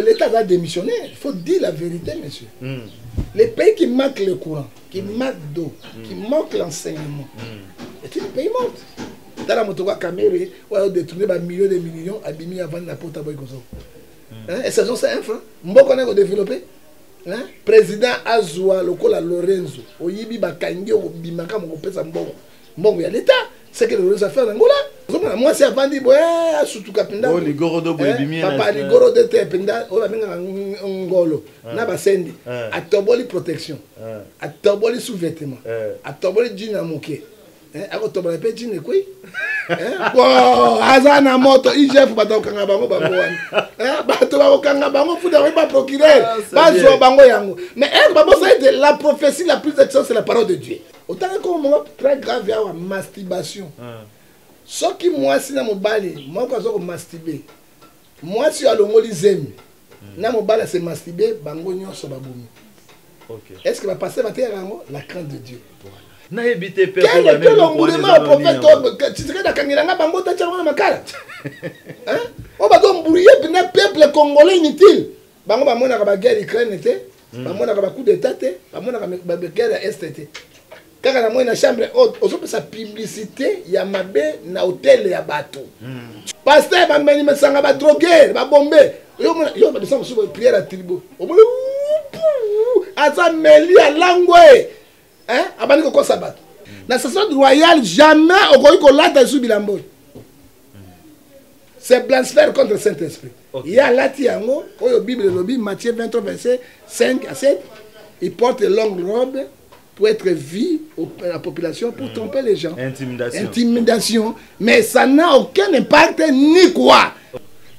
l'État va démissionner. Il faut dire la vérité, monsieur. Les pays qui manquent le courant, qui manquent d'eau, qui manquent l'enseignement, et les pays montent. Dans la moto, caméra, on a détourné des millions de millions, abîmés avant la porte à Boykozo. Et ça, c'est un franc. Moi, on a développé. Président Azua, Lokola Lorenzo, Oyibi Bakangi, Bimaka, mon père Zambon. Bon, il y a l'État. C'est que Lorenzo a fait en Angola. Moi, c'est avant de dire, surtout Kapinda. Oh, les goro de Boyabimi. Papa, les goro de Tepinda, on va venir en Ngolo. Naba Sendi. À Toboli protection. À Toboli sous-vêtement. À Toboli djinn à moquer. Ako Toboli pe djinn quoi? Wow, Azana moto, IGF bato kanga bango bango wan. Bato bango kanga bango fuda ba procureur. Bazo bango yango. Mais la prophétie la plus excellente c'est la parole de Dieu. Autant que moment très grave il y a la masturbation. Ce qui moi si na mobali, moi quand je masturber. Moi si à l'ongoli zemi. Na mobali c'est masturber bango nyonso babomi. OK. Est-ce que va passer ba terre yango la crainte de Dieu? Na habité père quel engouement prophète tu serais d'accord nga bango ta tchama makala. Hein? On va donc brouiller le peuple congolais inutile. Bango ba mona ba guerre Ukraine té, ba mona ba coup d'état té, ba mona ba guerre est té. Kaka na moi na chambre haute, ozo sa publicité ya mabe na hôtel ya bato. Pasteur ba meni mesanga ba droguer, ba bomber. Yo ba descendre sur prière à tribo. Aza meli à langwe. Hein? Abani ko sabat. Na station royale jamais okoyi ko lata sous bilambo. C'est blasphème contre le Saint-Esprit. Il y a lati yango, oyo Bible lobi Matthieu 23 verset 5 à 7, il porte de longues robes pour être vu à la population pour tromper les gens. Intimidation. Mais ça n'a aucun impact ni quoi.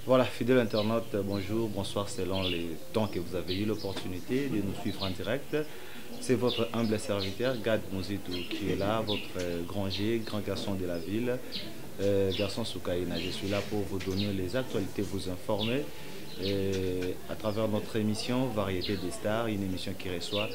Voilà, fidèles internautes, bonjour, bonsoir selon les temps que vous avez eu l'opportunité de nous suivre en direct. C'est votre humble serviteur, Gad Mouzitou, qui est là, votre grand G, grand garçon de la ville, garçon Soukaïna. Je suis là pour vous donner les actualités, vous informer à travers notre émission Variété des Stars, une émission qui reçoit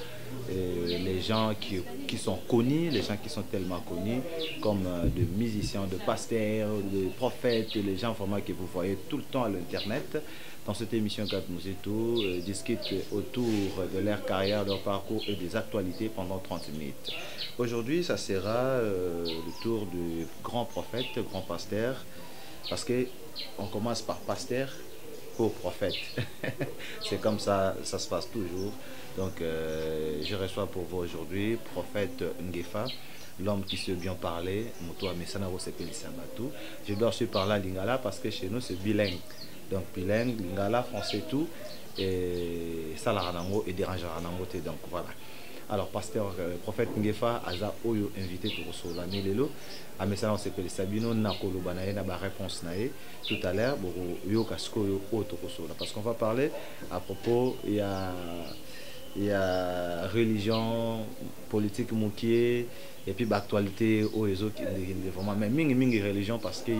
les gens qui sont connus, les gens qui sont tellement connus, comme de musiciens, de pasteurs, de prophètes, les gens vraiment que vous voyez tout le temps à l'internet. Dans cette émission, Gad Mouzitou discute autour de leur carrière, leur parcours et des actualités pendant 30 minutes. Aujourd'hui, ça sera le tour du grand prophète, grand pasteur, parce qu'on commence par pasteur pour prophète. C'est comme ça, ça se passe toujours. Donc, je reçois pour vous aujourd'hui prophète Ngefa, l'homme qui sait bien parler. Je dois aussi parler à Lingala parce que chez nous, c'est bilingue. Donc, bilingue, Lingala, français, tout. Et ça, la ranango et dérangeant ranango. Donc, voilà. Alors, pasteur, prophète Ngefa, Aza Oyo, invité pour la Nélelo. À Messana, on s'appelle Sabino, Nakolo Banaye, Naba réponse Naé. Tout à l'heure, Yo Kasko, Yo Oto Kosola. Parce qu'on va parler à propos, il y a religion, politique, moukier, et puis actualité, aux autres, vraiment, mais mingi religion parce que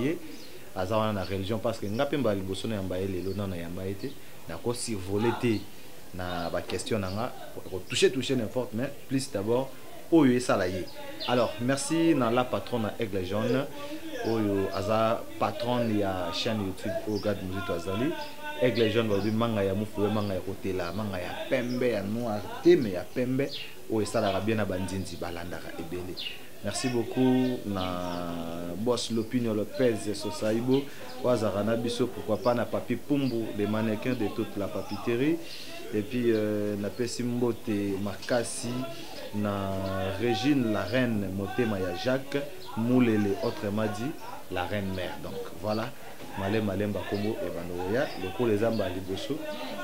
Aza on a la religion parce que Ngapemba Libosono Yambaye, le non Yambaye, d'accord, si volété. Na ba question nanga toucher n'importe mais plus d'abord oyo salaye. Alors merci na la patronne à Aigle Jaune oyo aza patronne ya chaîne YouTube au Gad Mouzitou Azali Aigle Jaune ba manga ya mufu manga ya kotela manga ya pembe ya noir teme ya pembe oyo sala bien na bandinzi balandaka ebele. Merci beaucoup na boss l'opinion Lopez Sosaibo wazarana biso pourquoi pas na papi Pumbu les mannequins de toute la papeterie. Et puis, na Pessimbote Makasi, na Régine, la reine Motema ya Jacques, Moulele, autrement dit, la reine mère. Donc voilà, Malem Bakongo et Banoya, le coup les amba liboso,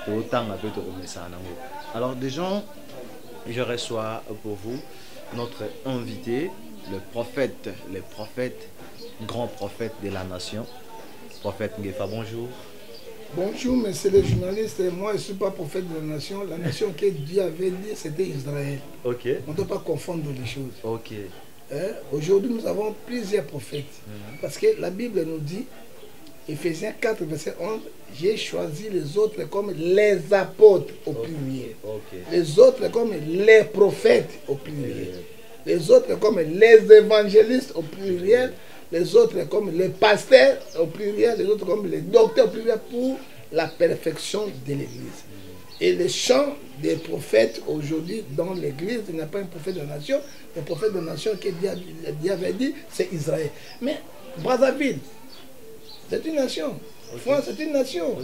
et autant à peut remettre ça. Alors, déjà, je reçois pour vous notre invité, le prophète, grand prophète de la nation, prophète Ngefa, bonjour. Bonjour, messieurs les journalistes. Moi, je ne suis pas prophète de la nation. La nation que Dieu avait dit, c'était Israël. Okay. On ne doit pas confondre les choses. Okay. Aujourd'hui, nous avons plusieurs prophètes. Parce que la Bible nous dit, Ephésiens 4, verset 11, j'ai choisi les autres comme les apôtres au pluriel. Les autres comme les prophètes au pluriel. Les autres comme les évangélistes au pluriel. Les autres comme les pasteurs au pluriel, les autres comme les docteurs au pluriel pour la perfection de l'église. Et le chant des prophètes aujourd'hui dans l'église, il n'y a pas un prophète de la nation. Le prophète de la nation que Dieu avait dit, c'est Israël. Mais Brazzaville, c'est une nation. France, c'est une nation.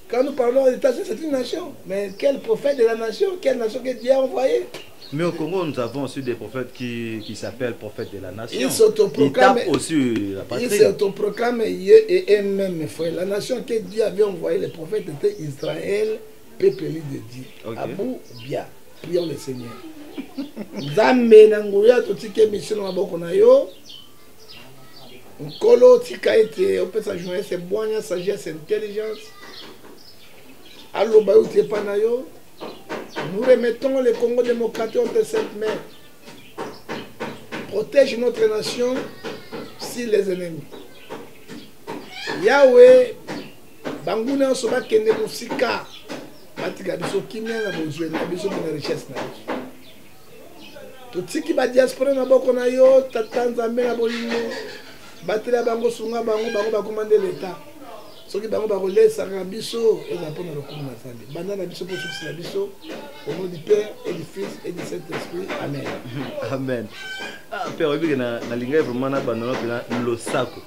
Quand nous parlons des États-Unis, c'est une nation. Mais quel prophète de la nation? Quelle nation que Dieu a envoyé? Mais au Congo, nous avons aussi des prophètes qui s'appellent prophètes de la nation. Ils s'autoproclament aussi la patrie. Ils s'autoproclament et eux-mêmes, frère. La nation que Dieu avait envoyé, les prophètes, était Israël, peuple de Dieu. Okay. Abou Bia, prions le Seigneur. Nzambe nangoya totike mission maboko na yo. Nkolo tika ete opesa journée c'est boanya sagesse intelligence. Allo ba uti pa na yo. Nous remettons le Congo démocratique entre ses mains. Protège notre nation si les ennemis. Yahweh, Banguna soba kende musika. Batika biso kimia na besoin na biso na richesse na yo. Totiki ba diaspora na boko na yo, tatanzambe na bolingo. Batela bango sunga bango bakomande l'état. Soki bango bakolesa na biso eza pona lokumu na Nzambe. Banda na biso po sukisi na biso au nom du Père et du Fils et du Saint-Esprit. Amen. Amen. Ah, Père, obi na linga vraiment na bandono pena losako.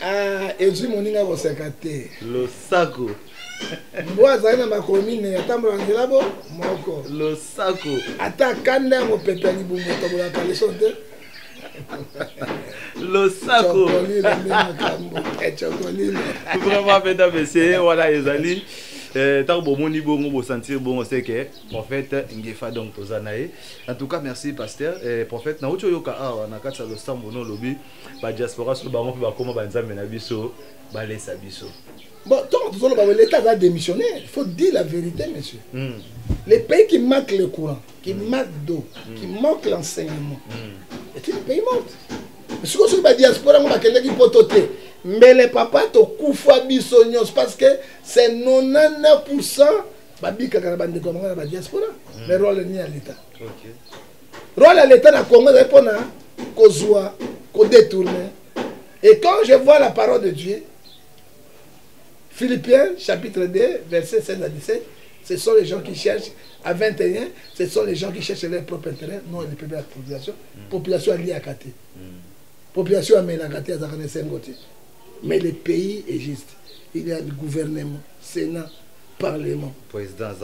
Ah, ezwi moninga koseka te. Losako. Mbo azali na bakomine atambola nzela bo moko. Losako. Ata kanda ya mopepe ya libumbu tobolaka leso te. Losako. Vraiment, mesdames et messieurs, voilà, Ezali. Tant que bon niveau, on va sentir bon, c'est que prophète Ngefa donc tozanae. En tout cas, merci pasteur. Prophète na ucho yoka awa na kati lo sambo no lobi ba diaspora so ba mo ba koma ba nzambe na biso ba lesa biso. Bon, tant que l'État va démissionner, il faut dire la vérité, monsieur. Les pays qui manquent le courant, qui manquent d'eau, qui manquent l'enseignement, c'est un pays mort. Mais si on a la diaspora, on va quelqu'un qui peut toter. Mais les papas, to koufa bisognos parce que c'est 99% babika kanabande comme la diaspora. Mais rôle ni à l'État. Rôle à l'État na Congo répond à kozwa, ko détourner. Et quand je vois la parole de Dieu, Philippiens chapitre 2, versets 16 à 17, ce sont les gens qui cherchent, à 21, ce sont les gens qui cherchent leur propre intérêt, non les peuples de la population. Population liée à Kate. Population à Ménagate, à Zakanese. Mais le pays est juste. Il y a le gouvernement, Sénat, Parlement. Président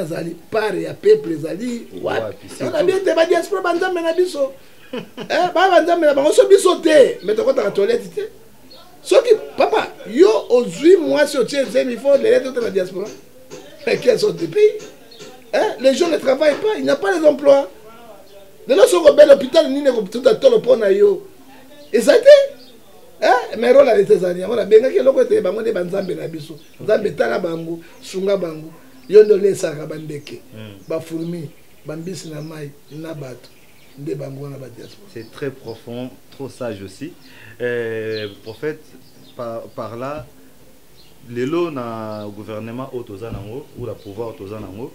Zali, pare à peuple Zali. On a bien été à diaspora, Banzam Menabiso. Banzam Menabiso, Biso te. Mais tu as la toilette. Ce qui, papa, yo, aux 8 mois sur Tchèque, il faut les lettres de la diaspora. Mais quels sont des pays? Les gens ne travaillent pas, il n'y a pas les emplois. Les gens sont au bel hôpital, ils ne tout à tout le pont. Et ça a été. Mais rôle à l'État-Unis, on a bien que l'on était bango de banzambe na biso. Nzambe tala bango, sunga bango. Yondo le saka bandeke. Ba fourmi, bambisi na mai, na bato. De bango na ba diaspora. C'est très profond, trop sage aussi. Prophète, par là, les lots na gouvernement autozanango ou la pouvoir autozanango,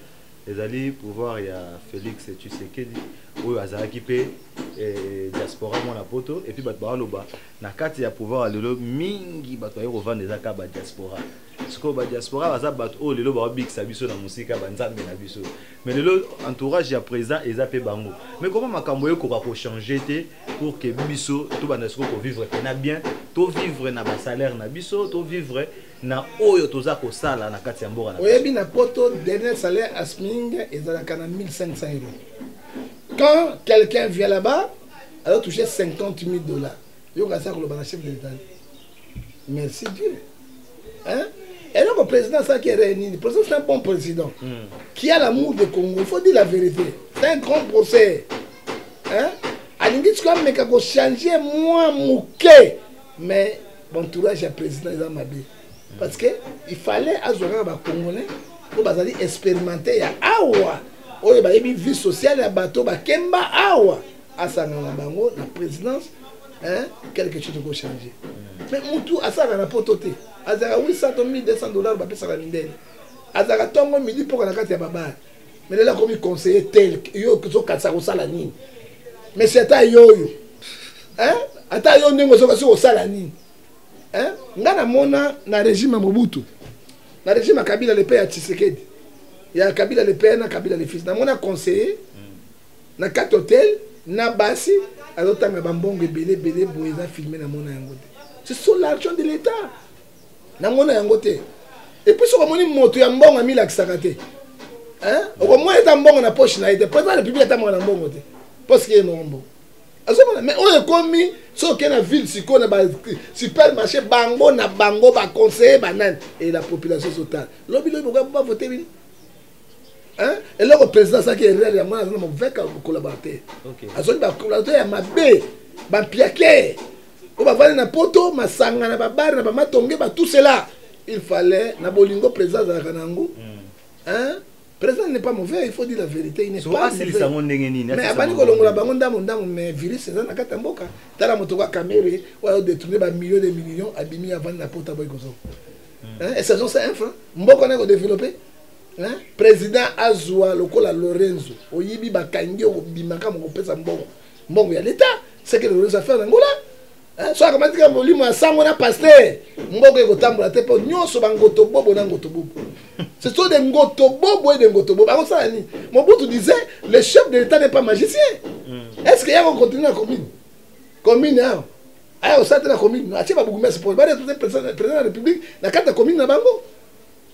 les alliés pouvoir il y a Félix et Tshisekedi ou Azaki pe diaspora mona poto et puis batba loba na kati ya pouvoir le lot mingi batwa yo vendre des akaba diaspora. Ce que ba diaspora baza bat o le lot ba big sabiso na musika banzambe na biso. Mais le lot entourage ya président ezape bango. Mais comment makambo yo ko changer te pour que biso tout banasko ko vivre na bien, to vivre na ba salaire na biso, to vivre na oyo toza ko sala na kati ya mboka na. Oyebi na poto dernier salaire à Sming ezalaka na 1500 €. Quand quelqu'un vient là-bas, alors toucher 50 000 $. Yo ka ça ko le chef de l'État. Merci Dieu. Hein? Et donc le président ça qui est réuni, le président c'est un bon président. Qui a l'amour de Congo, il faut dire la vérité. C'est un grand procès. Hein? Alingi comme mais kako changer moi mouké. Mais bon entourage à président ils ont mabé. Parce que il fallait azoura ba congolais pour bazali expérimenter ya awa. Oye ba yebi vie sociale ya bato ba kemba awa. Asanga na bango la présidence hein quelque chose ko changer. Mais mutu asanga na pototé. Azaka 800 000 $200 ba pesa la mindele. Azaka tongo midi pour na kati ya baba. Mais là comme conseiller tel yo ko katsa ko sala nini. Mais c'est à yo. Hein? Ata yo ndenge zo ko sala nini. Hein? Nga na mona na régime Mobutu. Le régime à Kabila le père à Tshisekedi. Il y a Kabila le père, na Kabila le fils. Dans mon conseiller, na 4 hôtels, na Bassi, alors tu as bambongo belé boisa filmé na mon yangote. C'est sur l'argent de l'État. Na mon yangote. Et puis sur mon moto ya mbongo a mis la kisakate. Hein? Au moins est un bon na poche na été. Président de la République est un bon mbongo te. Parce qu'il est mon bon. Mais on est commis sur la ville, si on a supermarché, bango, na bango, ba conseiller, banane, et la population totale. L'objet, il ne peut pas voter. Hein? Et là, le président, ça qui est réel, il y a un mauvais collaborateur. Alors, le collaborateur, il y a ma baie, ma piaquet. On va voir na poto, ma sanga, na bar, na ma tongue, tout cela. Il fallait, na bolingo, président de la Kanango. Hein? Le président n'est pas mauvais, il faut dire la vérité. Il n'est pas mauvais. Mais avant que virus, c'est un katamboka. Dans la moto, caméra, on a détourné des millions de millions, abîmés avant la porte à Boykozo. Et ça, c'est un franc. Mboko n'a pas développé. Président Azoua, le col à Lorenzo, au Yibi Bakangi, au Bimaka, mon père Sambon. Bon, il y a l'État. C'est que le Lorenzo a fait en Angola. Soit comme dit que moi ça mon pasteur mboko ekotambola te po nyonso bangoto bobo na ngoto bobo c'est tout des ngoto bobo et des ngoto bobo alors ça ni Mobutu disait le chef de l'État n'est pas magicien. Est-ce qu'il y a un continue la commune hein ah ça la commune a pas beaucoup mais c'est pour pas être président de la République na carte commune na bango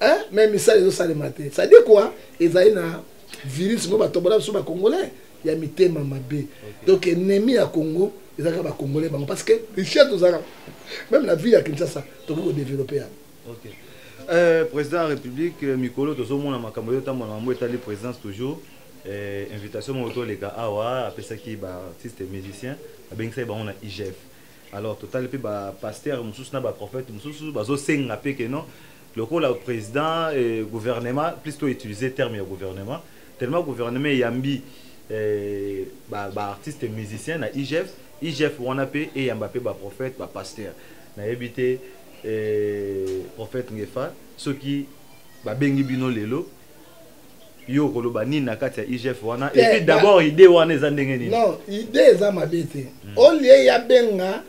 hein même ça les ça les mater ça dit quoi ils a na virus ngo batombola sur ba congolais il y a mitema mabe donc ennemi à Congo ils ont Congolais parce que richesse nous avons même la vie à Kinshasa donc on développer. OK. Président de la République Mikolo tozo mona makambo ta mona mo étalé présence toujours invitation mo to les gars awa après ça qui ba artiste musicien ben ça ba on a IGF. Alors total pe ba pasteur mususu na ba prophète mususu bazo senga pe que non le rôle au président et gouvernement plutôt utiliser terme gouvernement tellement gouvernement yambi ba artiste musicien na IGF IGF Wanape et Mbappé ba prophète ba pasteur na évité prophète Ngefa ceux qui ba bengi bino lelo yo koloba ni na kati ya IGF wana et puis d'abord idée wana eza ndenge nini non idée eza mabete au lieu ya benga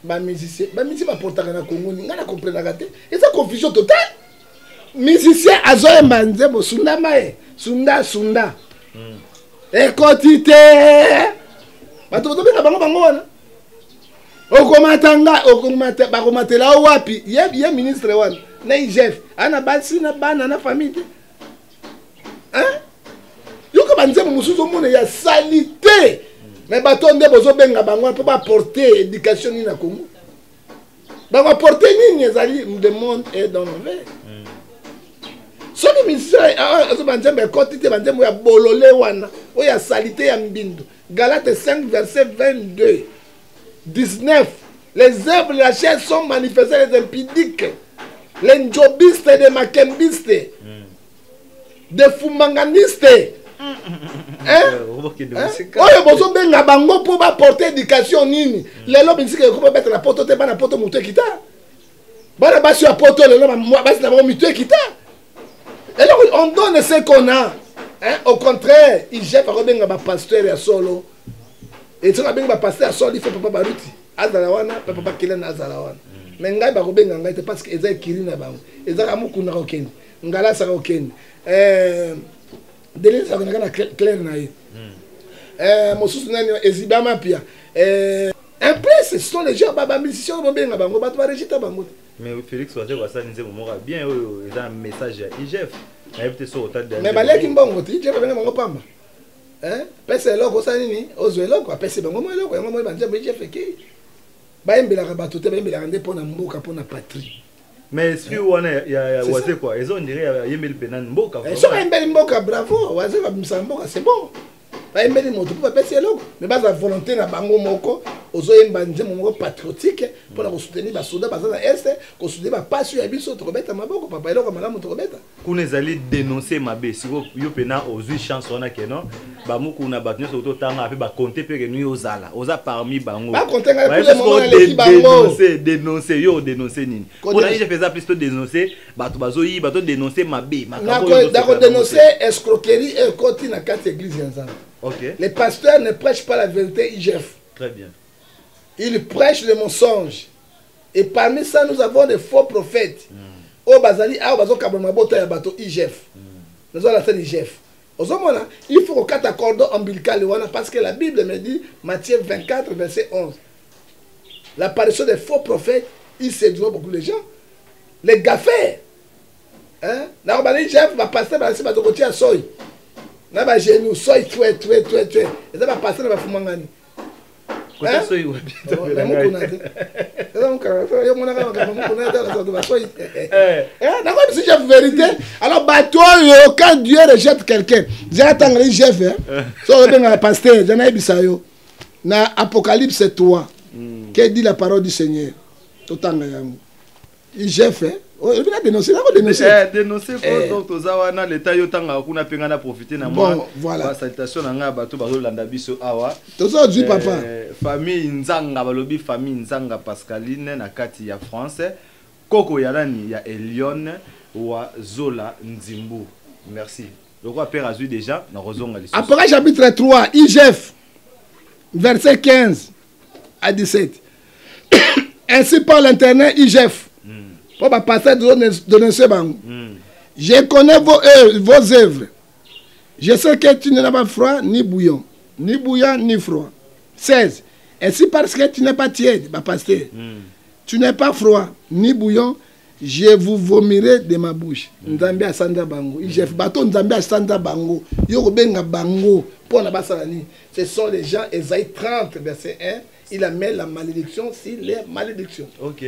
ba musicien ba portaka na Congo nga na comprendre te eza confusion totale musicien azoyemba nzembo sunda mae sunda ekotite bato benga bango wana okomatanga bakomatela wapi ye ministre wana na IGF ana basi na bana na famille hein yoko banzemo musuzo mona ya salité mais bato nde bozo benga bango pour ba porter éducation ni na Congo ba porter nini ezali le monde est dans l'envers so que ministre azo banzembe kotite banzemo ya bolole wana o ya salité ya mbindo Galates 5 verset 22 19 les œuvres de la chair sont manifestées les impudiques les njobistes et les makembistes des fumanganistes oyo bozo benga bango pour ba porter éducation nini lelo binsika ko mettre la poto te bana poto mutu ekita bana basi ya poto lelo basi na mutu ekita et donc on donne ce qu'on a hein au contraire il jette par benga ba pasteur ya solo et ça benga ba pasteur ya solo il faut papa baruti azala wana papa kilena azala wana mais ngai ba ko benga ngai te parce que eza kirina bango eza kamukuna ko kende ngala sa ko kende Délire ça na clair na ye mosusu nani ezibama pia en plus ce sont les gens baba musiciens benga bango bato ba rejita bango mais Félix Waje kwa ça nzemo mora bien ils ont un message à IGF na peut so autant de mais baleki mbongo ti je benga bango pamba hein pese loko ça nini ozwe loko pese bango mo loko yango mo banje ba IGF ki ba embela ka bato te ba embela ndé pona mboka pona patrie. Mais si on a Waze quoi, ils ont dirait Yemel Penan Mboka. Ils sont Yemel Mboka, bravo. Waze va Mboka, c'est bon. Pas Yemel Moto pour passer l'eau. Mais pas la volonté na bango moko, ozo yembanje mon patriotique pour la soutenir ba soda ba na est, ko soutenir ba passion ya biso to robeta maboko papa eloko malamu to robeta. Kuna zali dénoncer mabe si yo pena ozui chance wana kenon, ba muku na ba nyoso to tanga ape ba compter pe ke nu ozala. Oza parmi bango. Ba compter nga pour le moment l'équipe bango. Dénoncer yo dénoncer nini. On a déjà fait ça plutôt dénoncer bato bazoyi bato dénoncer mabe. D'accord dénoncer escroquerie et côté na quatre églises ensemble. Okay. Les pasteurs ne prêchent pas la vérité IGF. Très bien. Ils prêchent le mensonge. Et parmi ça, nous avons des faux prophètes. au bazali a bazo kabama bota ya bato IGF nous allons faire IGF ozomona il faut qu'on quatre cordon ombilical parce que la Bible me dit Matthieu 24 verset 11 l'apparition des faux prophètes il séduit beaucoup les gens les gaffeurs hein na ba IGF va passer ba ba to à soy na ba genou soy tué et ça va passer na ba fumangani côté soy wa vérité. Alors, quand Dieu rejette quelqu'un, j'attends les chefs, pasteur, j'en ai dit ça. Dans Apocalypse 3, qui dit la parole du Seigneur. Tout le temps, il chef, il a dénoncé. Dénoncé, donc, aux awana, l'État, il a profité. Bon, voilà. Salutation, on a bateau, l'andabiso, awa. Aujourd'hui, papa. Famille Nzanga, balobi, famille Nzanga Pascaline, na kati ya France. Koko Yarani, ya Elion, wa Zola Nzimbu. Merci. Le roi Père a vu déjà, dans Rosonga. Après chapitre 3, IGF, verset 15 à 17. Ainsi par l'internet, IGF. Pour passer de ce banc. Je connais vos œuvres. Je sais que tu n'as pas froid ni bouillon. Ni bouillant ni froid. 16. Ainsi parce que tu n'es pas tiède, pasteur. Tu n'es pas froid ni bouillon, je vous vomirai de ma bouche. Nzambe asanda bango. IGF bato Nzambe asanda bango. Yoko benga bango. Pour la basalani. Ce sont les gens, Esaïe 30, verset 1. Il amène la malédiction sur les malédictions. Ok.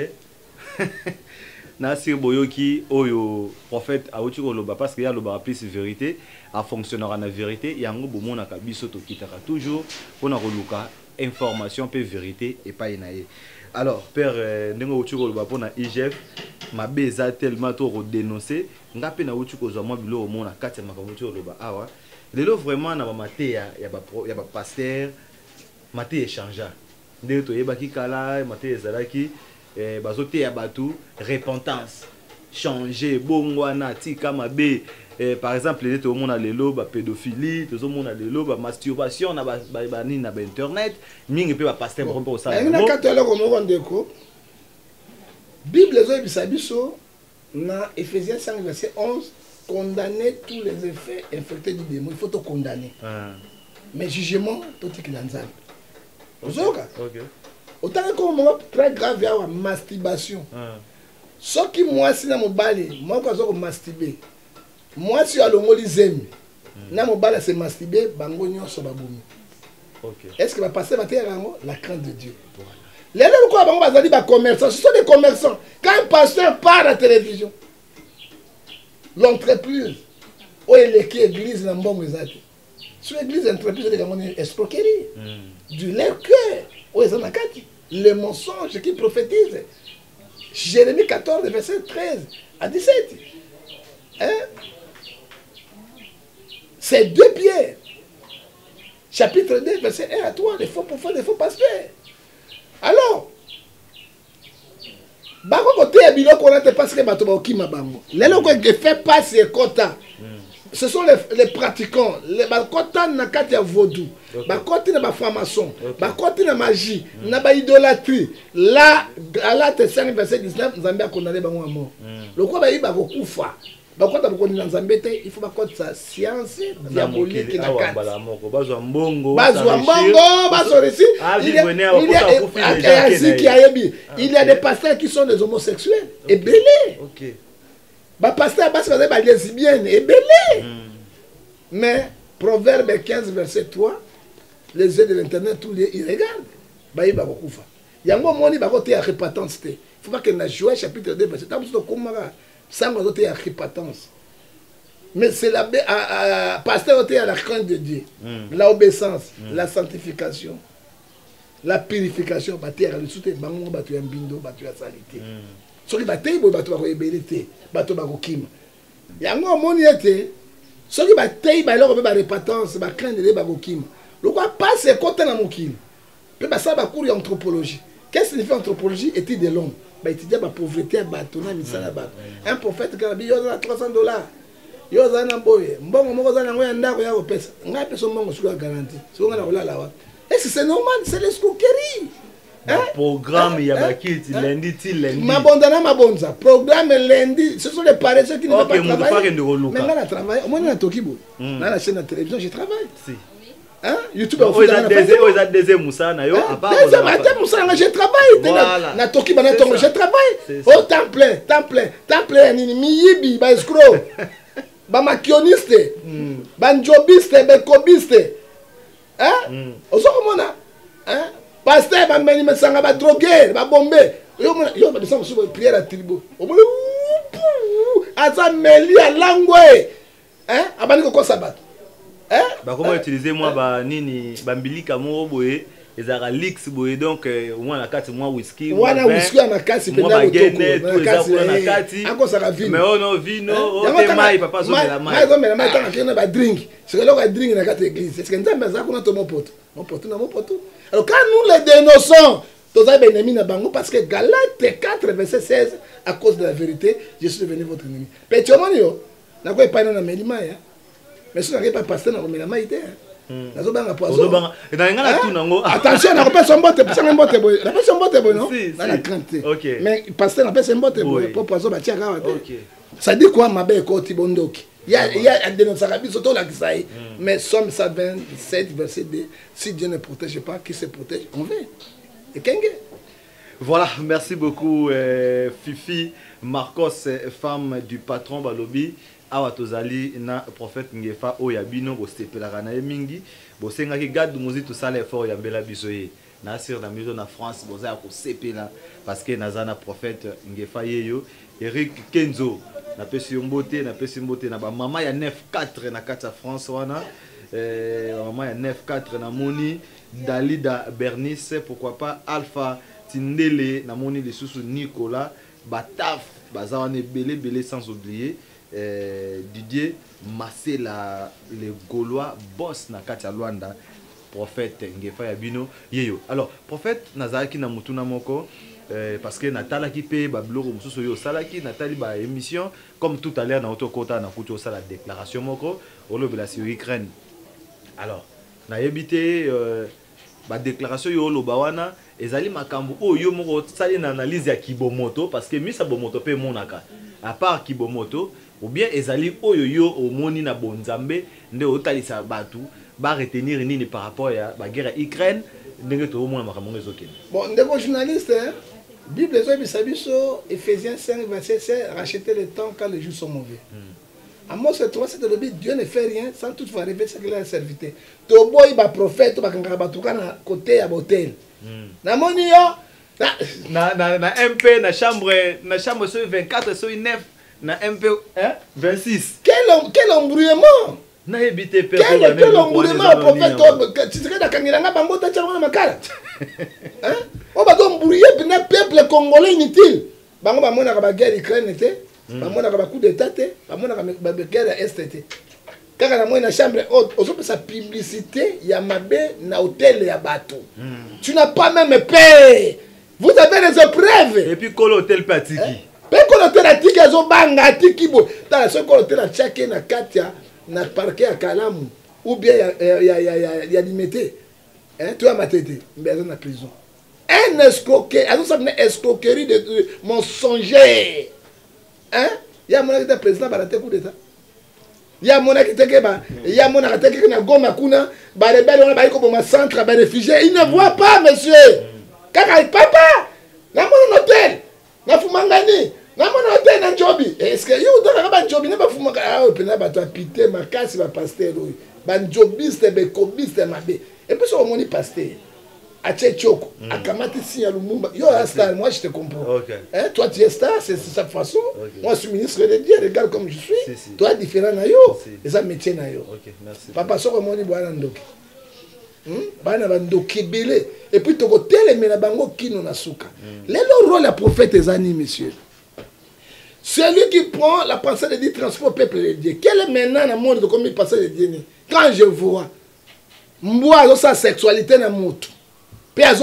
Nasir Boyoki, oyo prophète Aouti Koloba, parce qu'il y a le plus vérité, a fonctionnera la vérité, il y a un gros moment à Kabisoto qui toujours, on a reluka information, peu vérité et pas inaye. Alors, Père Nengo Aouti Koloba pour la IGF, ma beza tellement trop dénoncé, n'a pas Aouti Koloba, bilo au monde à 4 Aouti Koloba. Ah ouais, les lots vraiment na maté ya ba pasteur, maté échangeant. Dès que tu es baki kala, maté zalaki. Bazote ya batu repentance changer bongwana tika mabe par exemple les tout le monde a lelo ba pédophilie tout le monde a lelo ba masturbation na ba ni na ba internet mingi pe ba pasteur bon pour ça na katolo ko mo ndeko Bible zo bisabiso na Ephésiens 5 verset 11 condamner tous les effets infectés du démon il faut te condamner mais jugement tout est nzambe ozoka OK. Autant que moment très grave, il y a la masturbation. Ce qui moi, si na mobali, moi quand je masturbe, moi si à le molizem, na mobali c'est masturber, bango nyonso baboumi. Est-ce que va passer la crainte de Dieu? Les gens quoi bango bazali ba commerçants, ce sont des commerçants. Quand un pasteur part à la télévision, l'entreprise, où est l'église na mbongo ezati. Sur l'église entreprise de gamoni escroquerie, du leur cœur. Les mensonges qui prophétisent. Jérémie 14, verset 13 à 17. Hein? C'est 2 Pierre. Chapitre 2, verset 1 à 3. Les faux prophètes, les faux pasteurs. Alors, bako kote ya biloko na te parce que bato ba okima bango. Lelo ko fait passer quota. Ce sont les pratiquants, les bakota na kati ya vaudou, bakoti na ba franc-maçon, bakoti na magie, na ba idolâtrie. Là, Galates 5 verset 19, Nzambe a condamné bango à mort. Le quoi ba yi ba kokufa. Bakota ba condamné Nzambe te, il faut bakota sa science diabolique na kati. Bazwa mbongo, bazwa récit. Il y a des pasteurs qui sont des homosexuels et belés. OK. Bah pasteur parce que les lesbiennes est belé. Mais Proverbe 15 verset 3, les yeux de l'internet tous les ils regardent. Bah il va beaucoup faire. Il y a un moment il va côté à répatance. Il faut pas que na Joël chapitre 2 verset 3 comme ça va côté à répatance. Mais c'est la pasteur côté à la crainte de Dieu, l'obéissance, la sanctification, la purification, bah terre le soutien, bah on battu un bindo, battu à salité. Soki batei bo bato ba ko ebelete bato ba ko kima yango moni ete soki batei ba loko be ba repentance ba craindre ba ko kima lokwa passe côté na mokili pe ba sa ba cours anthropologie qu'est-ce que signifie anthropologie étude de l'homme ba étudier ba pauvreté bato na misala bato un prophète gabi yo za $300 yo za na boye mbongo moko za nango ya ndako ya ko pesa ngai pesa mbongo suka garantie so ngana kolala wa est-ce que c'est normal c'est l'escroquerie Programme, il y a bakiti lundi til lundi. Mabondana mabonza. Programme lundi, ce sont les paresseux qui ne veulent pas travailler. Mais là, je travaille. Moi, dans Tokibo, dans la chaîne de télévision, je travaille. Hein? YouTube a fait deuxième Moussa na yo à part Moussa je travaille na Tokibo na Tongo je travaille au temps plein ni miyibi ba escroc ba makioniste ba njobiste ba kobiste hein ozokomona hein pasteur ba meni mesanga ba droguer ba bomber yo ba descendre sur prière à tribo omona asa meli à langwe hein abani ko sabat. Comment utiliser moi ba nini bambilika mo boye ezara lix boye donc moi na kati moi whisky wana whisky na kati pe na botoko na kati ako saka vino mais oh non vino o mai papa zo la mai mai zo mais mai tanga kena ba drink c'est que là drink na kati église c'est que nzambe za kuna to mon pote alors quand nous les dénonçons tous les ennemis na bango parce que Galates 4 verset 16 à cause de la vérité je suis devenu votre ennemi petomoni yo na ko epa na melima ya. Mais si on n'a pas passé dans le maïté, attention, on n'a pas son botte, on n'a pas son botte, non? On a crainte. Mais passer n'a pas son botte, pour poisson, ça dit quoi, ma belle côté bondoki? Il y a des noms arabes, surtout la Kisaï. Mais Somme 127, verset 2, si Dieu ne protège pas, qui se protège? On veut. Et Kenge. Voilà, merci beaucoup, Fifi, Marcos, femme du patron Balobi. Awa tozali na prophète Ngefa oyabino bo stepelaka na mingi bo senga ki garde muzi to sala effort ya mbela biso ye na sur na maison na France bo za ko sepela parce que nazana prophète Ngefa yeyo Eric Kenzo na pesi mbote na ba mama ya 9-4 na kata France wana mama ya 9-4 na moni Dalida Bernice pourquoi pas Alpha Tindele na moni les sous Nicolas Bataf bazawane belé sans oublier Didier Massela le Gaulois boss na kati ya Luanda prophète Ngefa Yabino yeyo. Alors prophète nazaki na mutuna moko parce que natala ki pe ba bloko mususu yo salaki natali ba émission comme tout à l'heure na otokota na kuto sala déclaration moko olobela sur Ukraine. Alors na yebité ba déclaration yo loba wana ezali makambo oyo moko sali na analyse ya Kibomoto parce que misa bomoto pe monaka à part Kibomoto ou bien ezali oyo yo omoni na bonzambe nde otalisa batu ba retenir nini par rapport à la guerre à Ukraine ndenge to omona makambo ezokena. Bon ndeko journaliste Bible zo bisabiso Ephésiens 5 verset 16 racheter le temps quand les jours sont mauvais. Amos 3 c'est le but Dieu ne fait rien sans toutefois révéler ce qu'il a servité. To boy ba prophète ba kangaka batuka na côté ya hôtel. Na moni yo na MP na chambre sur 24 sur 9 na MP 26. Quel embrouillement! Na ebité pe quel embrouillement prophète tu serais dakangiranga bango ta tchalona makala. Hein? On va donc embrouiller le peuple congolais inutile. Bango ba mona ba guerre Ukraine était, ba mona ba coup d'état té, ba mona ba guerre est té. Quand on a moins na chambre haute, on peut sa publicité ya mabe na hôtel ya bateau. Tu n'as pas même payé. Vous avez les épreuves. Et puis quand l'hôtel patiki. Quand l'hôtel a tiki azo banga atiki bo. Dans ce quand l'hôtel a tchaké na katia na parquet à Kalamu ou bien ya limité. Hein, tu as ma tête, mais dans la prison. Un escroquerie, alors ça venait escroquerie de mensonger. Hein? Il y a mon état président par la coup d'état. Il y a mon état il y a mon état qui na goma kuna, ba rebelle on ba ko ma centre ba réfugié, il ne voit pas monsieur. Kaka papa, na mon hôtel, na fumangani, na mon hôtel na Njobi. Est-ce que you doit ba Njobi na ba fumanga ah pena ba to pité ma kasi ba pasteur oui. Ba Njobiste be kobiste mabe. Et puis sur mon pasteur. À Tchétchoko, à Kamati Sinya Lumumba. Yo, star, moi je te comprends. Okay. Hein? Toi tu es star, c'est sa façon. Okay. Moi je suis ministre de Dieu, regarde comme je suis. Si. Toi différent na yo. Et ça métier na yo. Ok, merci. Papa soko moni bwana ndoki. Bana bandoki belé. Et puis toko teleme na bango kino na suka. Le rôle la prophète ezani monsieur. Celui qui prend la pensée de Dieu transport peuple de Dieu. Quel est maintenant dans le monde de combien pensée de Dieu? Quand je vois moi sa sexualité na moto. Quand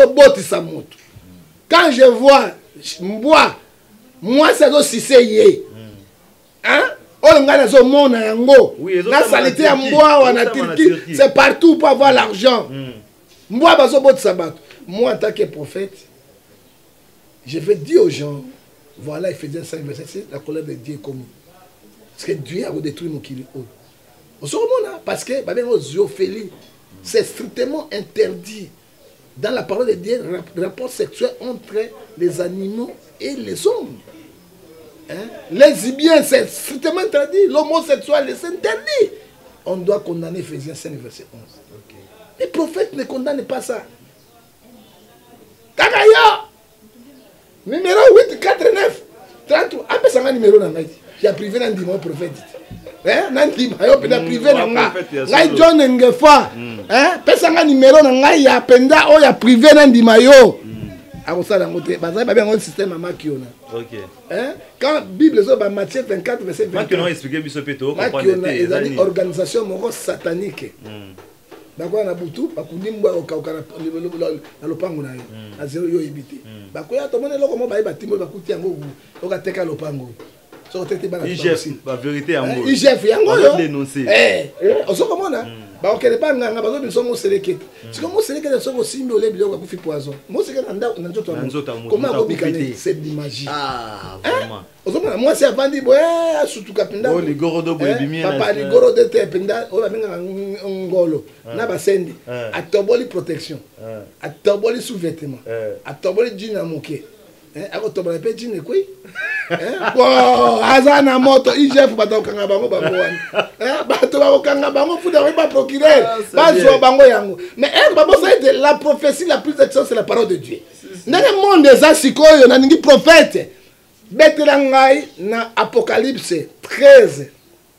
je vois moi c'est aussi c'est hein on a zo mona yango na salité ya mboa wana Turquie c'est partout pour avoir l'argent mboa bazo botisa bato moi en tant que prophète Je vais dire aux gens, voilà, Ephésiens 5, verset 6, la colère de Dieu est commise. Parce que Dieu a détruit mon kili. Parce que c'est strictement interdit dans la parole de Dieu, rapport sexuel entre les animaux et les hommes. Hein? Lesbiens, c'est strictement interdit. L'homosexuel, c'est interdit. On doit condamner Ephésiens 5, verset 11. Okay. Les prophètes ne condamnent pas ça. Takaya numéro 8, 4, 9, 33. Après ça, numéro dans l'Aïti. J'ai privé dans le prophète. Hein? Nandima, yo pena privé dans l'Aïti. John Ngefa. Hein? Pesanga numéro dans l'Aïti. Ya penda, oh, ya privé dans l'Aïti. À ça, dans le bazar, il y a un système à Makiona. Ok. Hein? Quand la Bible est Matthieu 24, verset 24. Makiona explique Bisopeto. Makiona est une organisation satanique. Bakwa na butu bakundi mbwa okauka na lopango na yo na zero yo ebité bakoya to mona loko mo ba timbo bakuti yango okateka lopango so tete bana IGF ba vérité yango IGF yango yo dénoncer osoko mona ba okele pa nganga bazo biso mo selekete siko mo selekete soko simbi ole biloko kufi poison mo selekete na nzoto comment obikane c'est de magie vraiment osoko moi c'est avandi boye asutuka pinda oh ligorodo boye bimia papa ligorodo te pinda o ba menga ngolo na basendi atoboli protection atoboli sous-vêtement atoboli jina moke akotobola pe jina koi bon azana moto IGF batokanga bango bango wana bato bakanga bango fuda ba procureur bazo bango yango mais la prophétie la plus excellente c'est la parole de Dieu dans le monde des asikoyo na ningi prophète Betelangai na Apocalypse 13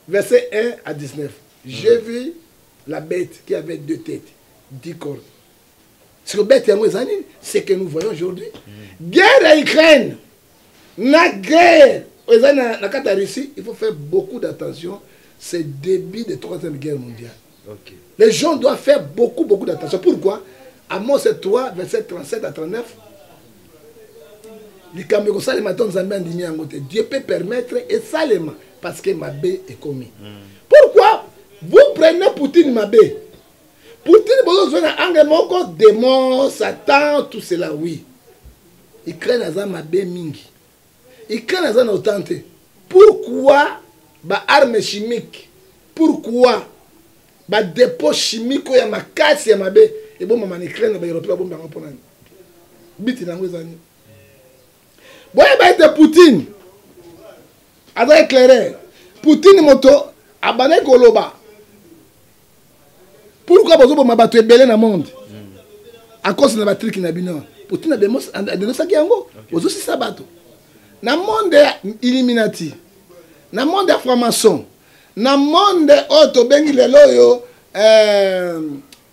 verset 1 à 19 j'ai vu la bête qui avait 2 têtes 10 cornes. Ce que bête c'est que nous voyons aujourd'hui. Guerre à Ukraine, la guerre na Russie, il faut faire beaucoup d'attention. C'est le début de la 3e guerre mondiale. Okay. Les gens doivent faire beaucoup d'attention. Pourquoi? Amos 3 verset 37 à 39. Dieu peut permettre et salement parce que ma baie est commis. Pourquoi vous prenez Poutine ma baie? Poutine a démon, Satan, tout cela, oui. Il crée ma baie mingi. Il crée na autante. Pourquoi ba arme chimique? Pourquoi ba dépôt chimique ya ma casse ya ma baie? Et bon maman Ukraine ba Européen bon bango ponani. Biti na ngwezani. Boye ba ete Poutine. Ada éclairé. Poutine moto abane koloba. Pourquoi vous avez battu belé dans le monde? À cause de la batterie qui n'a pas de Poutine a dénoncé qui yango. Vous aussi ça bateau. Dans le monde Illuminati, dans le monde franc-maçon, dans le monde auto bengi lelo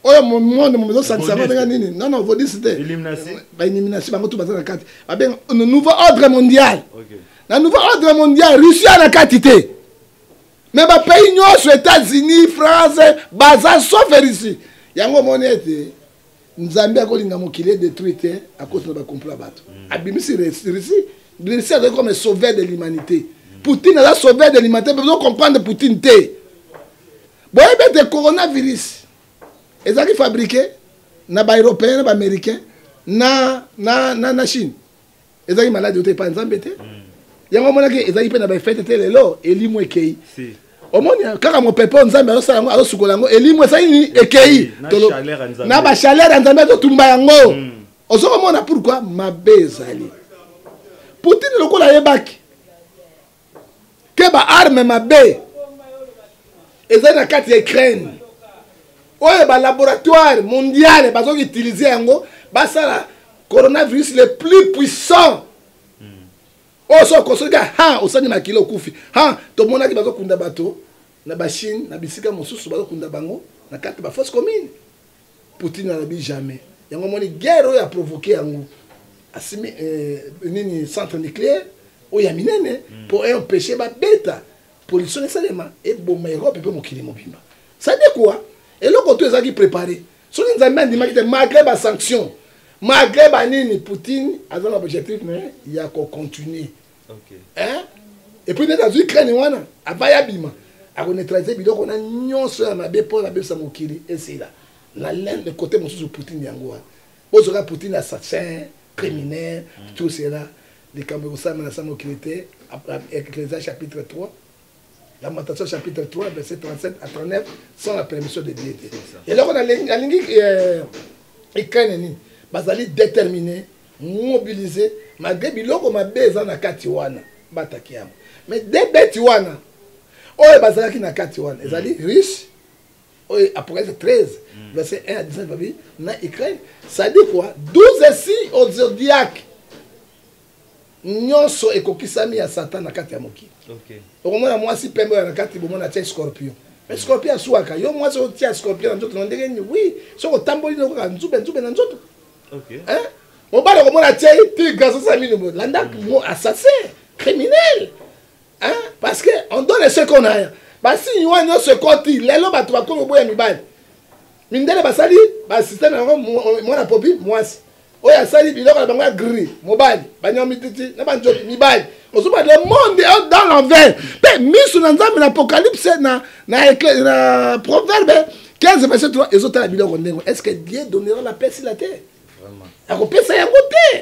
oyo monde mo ça non non vous dites c'était Illuminati. Ba Illuminati ba moto bazana carte. Ba ben un nouveau ordre mondial. OK. Dans le nouveau ordre mondial, Russie a la quantité. Mais les pays aux États-Unis, France, Baza, sauf ici. Il y a un moment où Zambie a détruit à cause de la complot. Abimisi Russie, Russie est comme sauveur de l'humanité. Poutine est sauveur de l'humanité, mais vous comprendre Poutine. Bon, il y a des coronavirus. Ils ont fabriqué dans les Européens, dans les Américains, dans la Chine. Ils ont malades, pas en Zambie. Il y a un moment où ils ont fait des lots et ils ont fait au moins, quand mon pépé, on a mis ça à Soukolango, et lui, moi, ça y est, ékeï. Na ba chaleur en Zambie, tout le monde. Au second moment, pourquoi ma bezali? Poutine, le coup, la yebak. Que ba arme ma bé. Et ça, na carte Ukraine. Ouais, ba laboratoire mondial, ba ont utilisé yango, ba ça la coronavirus le plus puissant. Oh, so kosoga ha osani makilo kufi ha to mona ki bazo kunda bato na ba Chine na bisika mosusu bazo kunda bango na kati ba force commune. Poutine na bi jamais yango moni guerre ya provoquer yango asimi nini centre nucléaire o ya minene pour empêcher ba beta pollution seulement et bon mais Europe peut mokili mobimba ça dit quoi et le côté ezaki préparé so ni nzambe ndima ki malgré ba sanction malgré ba nini Poutine a un objectif mais il y a qu'on continue. Okay. Hein? Et puis dans l'Ukraine, on a Bayabima, à neutraliser biloko na nyonso ya mabe pour la besa mokili et c'est là. La laine de côté monsieur Poutine yango. Bozora Poutine assassin, criminels, tout cela. Les Cambodgiens, Ecclésiaste chapitre 3. Lamentation chapitre 3, verset 37 à 39, sans la permission de Dieu. Et là, on a la ligne bazali déterminé, mobilisé, malgré biloko mabe za na kati wana, bataki yamo. Mais des bêtes wana, oye bazalaki na kati wana, ezali riche, oye Apocalypse 13, verset 1 à 19, na Ukraine, ça dit quoi? 12 si au zodiaque. Nyonso ekokisami ya Satan na kati ya mokili. OK. Okomona mwasi pembe na kati bomona tia scorpion. Mais scorpion asuaka, yo mwasi o tia scorpion na nzoto na ndenge ni oui, soko tamboli na ko nzube na nzoto. OK. Hein? Mobala komona tia tigre ça mine mo landa mo assassin, criminel. Hein? Parce que on donne ce qu'on a. Ba si yo nyonso koti, lelo bato bakomo boya mibali. Mindele basali, ba système na mo na popi mwasi. Oya sali biloko na bango gris mobali banyomi titi na banjoki mibali ozoba le monde est dans l'envers pe misu na nzambe na apocalypse na proverbe 15 verset 3 ezotala biloko ndengo est-ce que Dieu donnera la paix sur la terre vraiment akopesa yango te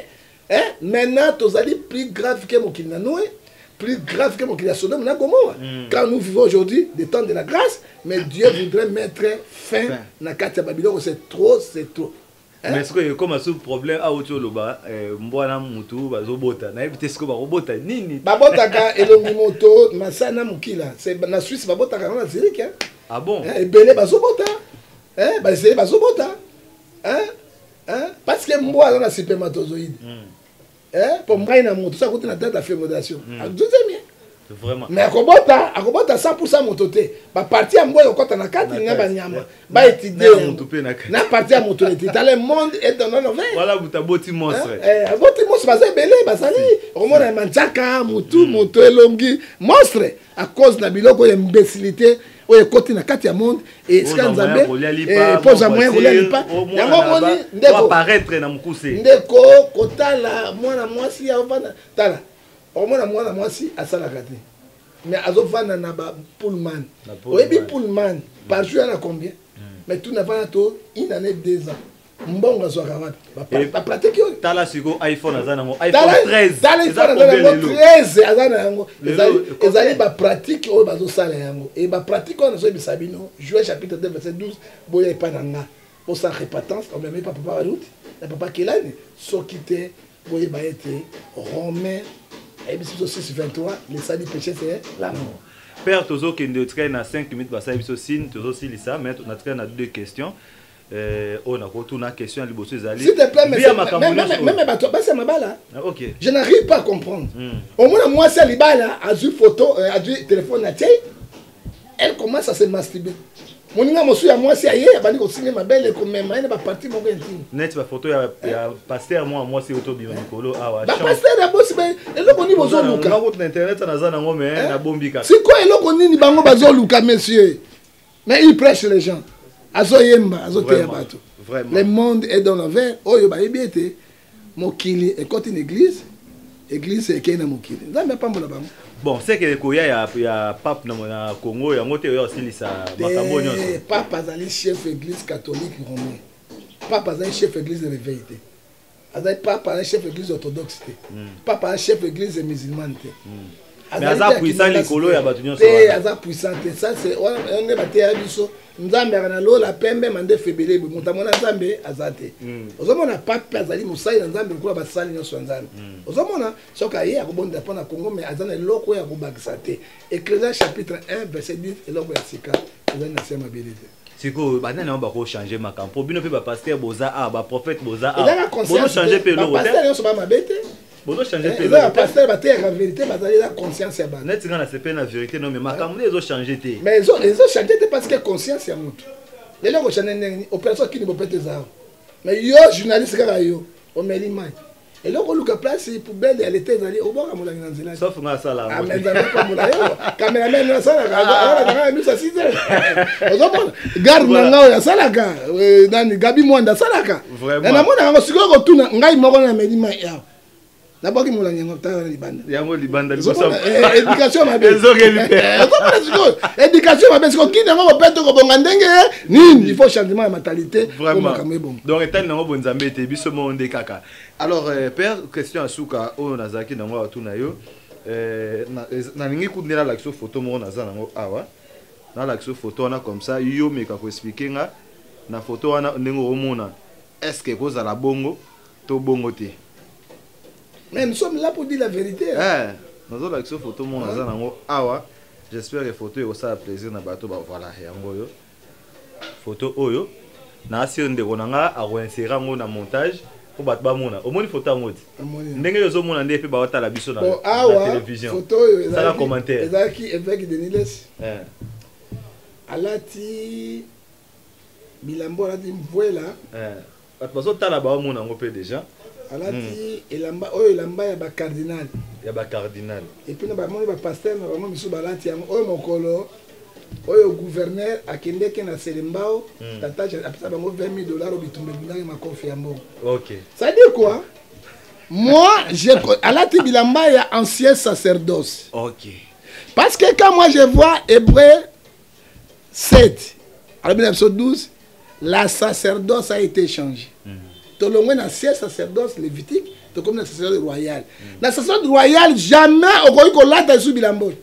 hein maintenant tozali plus grave que mokili na Noé plus grave que mokili ya Sodome na Gomorrhe quand nous vivons aujourd'hui des temps de la grâce mais Dieu voudrait mettre fin na kati ya babiloko c'est trop. Mais est-ce que comme un problème à autour loba mbwana mutu bazobota na ebite siko barobota nini babotaka elongi moto masana mukila c'est na Suisse babotaka na Zurich hein ah bon ebele bazobota hein bazeli bazobota parce que mbwa na spermatozoïde hein pour mbai na moto ça coûte na date de fécondation deuxième vraiment mais akobota 100% mototé ba parti ya mbwa yokota na kati na banyama ba étudier na parti ya mototé dans le monde est dans l'envers voilà butaboti monstre aboti monstre bazé belé bazali omona manchaka mutu moto elongi monstre à cause na biloko ya imbécilité oye koti na kati ya monde et skanzambe poza moyen kolia lipa yango moni ndeko apparaître na mukuse ndeko kotala mwana mwasi ya vana tala omona mwana mwasi asalaka te mais azovanda na ba pullman oyebi pullman par jour na combien mais tout n'a pas to une année 2 ans mbongo azwaka wapi ba pratique yo tala siko iPhone azana ngo iPhone 13 tala iPhone azana ngo 13 azana yango ezali ba pratique oyo bazosala yango et ba pratique on zo bisabino Joël chapitre 2 verset 12 boya epananga pour sa répétence on même pas papa route la papa kelani sokite boya ba été romain et puis 6:23 les salis péché c'est l'amour. Père Tozo qui nous traîne à 5 minutes parce que signe Tozo si ça mais on a traîné à 2 questions on a retourné à question liboso zali s'il te plaît même bato basi mabala OK je n'arrive pas à comprendre au moins moi c'est libala a vu photo a vu téléphone à elle commence à se masturber moninga mosu ya moi c'est aye bandi ko signer ma belle ko même ina ba partie mon intime net ba photo ya pasteur moi c'est auto biwa nikolo awa ba pasteur ya bosi be eloko ni bozo luka na route internet na za nango mais na bombika c'est quoi eloko nini bango bazo luka monsieur mais il prêche les gens azo yemba azo te bato vraiment le monde est dans l'envers oyo ba yebiete mokili et quand une église est kena mokili nzambe pambola bango. Bon, c'est que il y a pape na Congo, il y a moté aussi ça makambo nyonso. Pape azali chef église catholique romain. Pape azali chef église réveillé. Azali pape azali chef église orthodoxe. Pape azali chef église musulmane. Mais aza puissant likolo ya batu nyonso. Aza puissant, ça c'est on est baté ya biso. Nzambe ana lo la pembe mande febele mutamona nzambe azate. Ozomona pape azali musai na nzambe ko ba sali nyonso nzambe. Ozomona soka ye akobonda pona Congo mais azana loko ya kobakisa te. Ecclésiaste chapitre 1 verset 10 eloko ya sika ezali na sema belete. Siko banana on va changer makampo bino pe ba pasteur boza ba prophète boza bono changer pe loko te. Pasteur nyonso ba mabete. Bono changer pe loko. Pasteur ba te la vérité bazali la conscience ya ba. Net ngana c'est pas la vérité non mais makambo les changer te. Mais ils ont changé parce que conscience ya mutu. Les gens qui ont opération qui ne peut pas être ça. Mais yo journaliste kaka yo o melima. Et là on look à place pour belle elle était allée au bord à mola nzela. Sauf nga sala. Ah mais ça pas mola yo. Cameraman na sala ka. Ah nous ça 6 heures. Ozomona garde na ngao ya sala ka. Nani Gabi Mwanda sala ka. Vraiment. Na mona ngo siko ko tuna ngai moko na melima ya. D'abord, il m'a dit que yango libanda éducation ma belle. Éducation ma belle. Il faut changement de mentalité. Vraiment. Donc, étant dans bon Zambé, tu es monde kaka. Alors, père, question à Souka, on a zaki dans moi tout nayo. Na ningi kudnera l'action photo mo na zana ngo awa. Na l'action photo on a comme ça, yo me ka ko expliquer nga na photo wana ndenge omona. Est-ce que cause à la bongo to bongo te? Mais nous sommes là pour dire la vérité. Nous avons l'action photo mon na zana ngo awa. J'espère que photo yo ça plaisir na bato ba voilà yango yo. Photo oyo na si ndeko nanga a réinsérer ngo na montage. Pour battre bamona au moins photo ngoti ndenge yozo mona ndé pe ba otala biso na télévision photo ça la commentaire ezaki évêque de Niles alati bilambo alati mvuela parce que tala ba mona ngo pe déjà alati elamba oyo elamba ya ba cardinal et puis na ba moni ba pasteur na ba moni biso balati yango oyo mokolo oyo gouverneur akendeke na Selembao tata apesa bango $20 au bitumbe binaki ma confiambo. OK. Ça dit quoi? Moi, alati bilamba ya ancien sacerdoce. OK. Parce que quand moi je vois Hébreux 7 à 1912, la sacerdoce a été changée. Tout le monde ancien sacerdoce lévitique, tout comme le sacerdoce royal. La sacerdoce royal jamais au ko lata sous bilambo.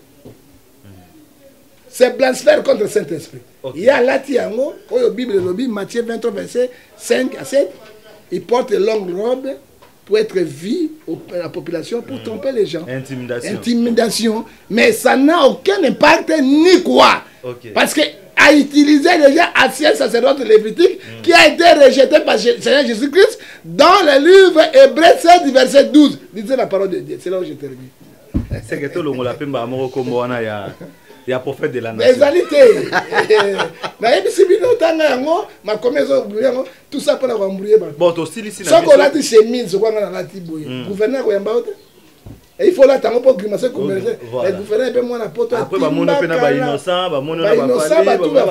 C'est blasphème contre le Saint-Esprit. Okay. Il y a l'Atiango, au Bible lobby, Matthieu 23, verset 5 à 7. Il porte de longues robes pour être vu à la population, pour tromper les gens. Intimidation. Mais ça n'a aucun impact ni quoi. Okay. Parce que a utilisé déjà ancien sacerdoce lévitique qui a été rejeté par le Seigneur Jésus-Christ dans le livre Hébreux 7, verset 12. Lisez la parole de Dieu. C'est là où je termine. C'est que tout le monde a fait un il y a prophète de la nation. Les alités. Tout ça pour la embrouiller. Bon, tu aussi ici. Ça qu'on a dit chemise, ce qu'on a dit gouverneur il faut là tant pour grimacer comme le gouverneur peut moi la poto. Après ba mono pe na ba innocent, ba mono na ba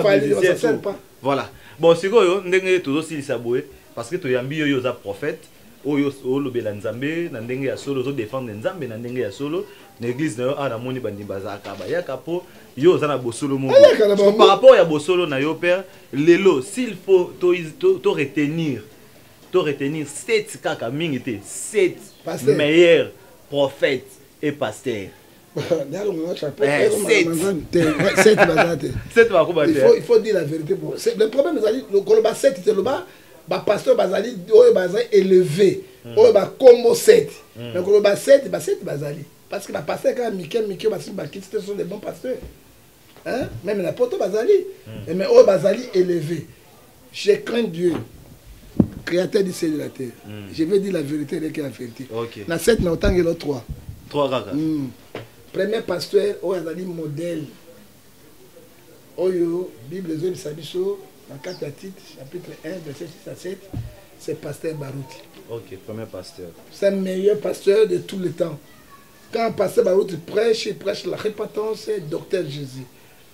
fali, ça sert pas. Voilà. Bon, c'est quoi yo ndenge tout aussi saboué parce que to yambi yo za prophète. Oyo olobela nzambe na ndenge ya solo zo défendre nzambe na ndenge ya solo l'église na yo ana moni bandi bazaka ba yaka po yo za na bosolo mo par rapport ya bosolo na yo père lelo s'il faut to retenir 7 kaka mingi te 7 meilleurs prophètes et pasteurs. Il faut dire la vérité. Le problème c'est le koloba 7 c'est le bas. Ba pasteur bazali oyo bazali élevé oyo ba combo 7 donc le ba 7 bazali parce que ba pasteur quand Mikel basi ba kiti ce sont des bons pasteurs hein même la poto bazali mais oyo bazali élevé je crains Dieu créateur du ciel et de la terre je vais dire la vérité avec la vérité na 7 na autant que l'autre 3 kaka premier pasteur oyo bazali modèle oyo Bible zo bisabiso dans 4 titres, chapitre 1, verset 6 à 7, c'est pasteur Barouti. Ok, premier pasteur. C'est le meilleur pasteur de tous les temps. Quand pasteur Barouti prêche, il prêche la repentance, docteur Jésus.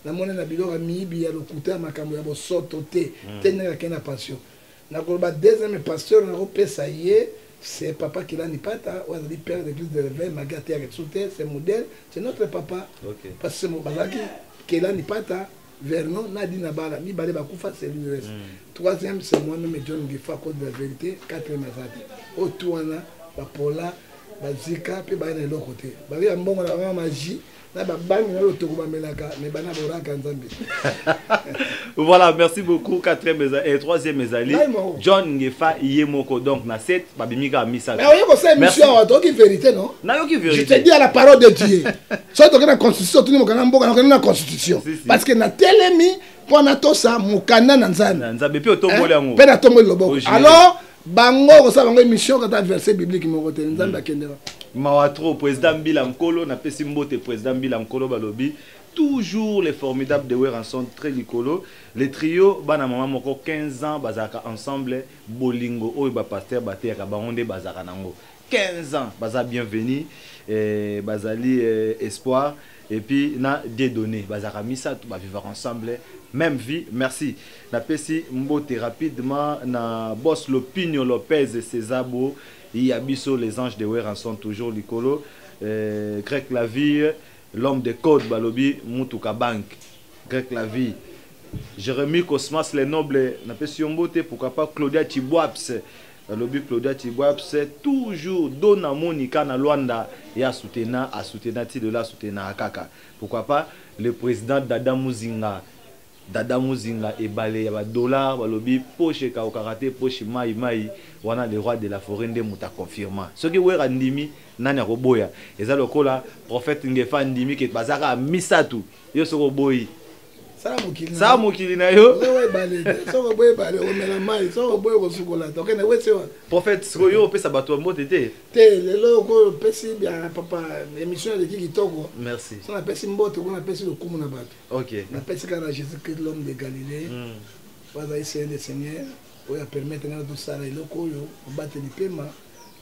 La monnaie n'a pas mis, il y a le couteau, il y a le sauté, il y a une passion. Le deuxième pasteur, c'est papa qui l'a ni pas, le père de l'église de l'éveil, Magaté avec sauté, c'est modèle, c'est notre papa. Parce que c'est mon bazaki qui l'a ni pas. Vernon, Nadine Abala, mi balé bakoufa, c'est lui. Troisième, c'est moi-même John Ngefa, cause de la vérité. Quatrième, c'est Otuana, Bapola, Bazika, puis Baïna de l'autre côté. Babi a bon la magie, na babang na le tokuba melaka, mais bana boraka nzambe. Voilà, merci beaucoup. Quatrième et troisième Ezali. John Ngefa Yemoko, donc na 7, Babimika Misa. Mais on y a mission à toi qui vérité, non? Je te dis à la parole de Dieu. Soit tu as la constitution, tu n'as la constitution. Parce que na telemi, pour na to ça, mukana nanzana. Nzambe pe otombole yango. Pe na tombole loboko. Alors, bango ça bango mission quand ta verset biblique mo côté nzambe akendera. Mawatro président Bilam Kolo na pesi mbote président Bilam Kolo balobi. Toujours les formidables de Weranson très licolo. Les trios, bana maman moko 15 ans, bazaka ensemble, bolingo, oyo ba pasteur bater ka baonde bazaka nango. 15 ans, baza bienvenue, bazali espoir, et puis na des données, bazaka misa, tout va vivre ensemble, même vie, merci. Na pesi mbote rapidement, na boss Lopinio Lopez et Césabo, Yabiso, les anges de Wera sont toujours Likolo. Grec la vie, l'homme de code Balobi, Mutuka Bank. Grec la vie. Jérémy Cosmas, les nobles, n'a pas si on beauté, pourquoi pas Claudia Tiboaps. Balobi Claudia Tiboaps, c'est toujours Dona Monica na Luanda et à soutenir de la soutenir à Kaka. Pourquoi pas le président Dada Muzinga. Dada Muzinga et balé ya dollar balobi poche ka karate poche mai wana le roi de la forêt de muta confirma ce qui wera ndimi nani akoboya eza lokola prophète Ngefa ndimi ke bazaka misatu yo soko boyi sa mokili na yo prophète soyo pesa bato mbote te lelo ko pesi bien papa émission de qui toko merci ça na pesi mbote ko na pesi le kumu na bato OK na pesi kana Jésus Christ l'homme de Galilée voilà ici le Seigneur pour permettre na tout ça lelo yo battre ni pema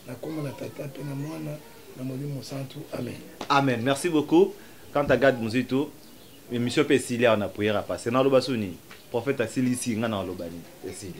na comme na tata pe na mwana na molimo santu amen amen merci beaucoup quand tu regardes Muzito émission pe s'il y a en prière à passer na lo basuni prophète asili si ngana lo bani. Merci.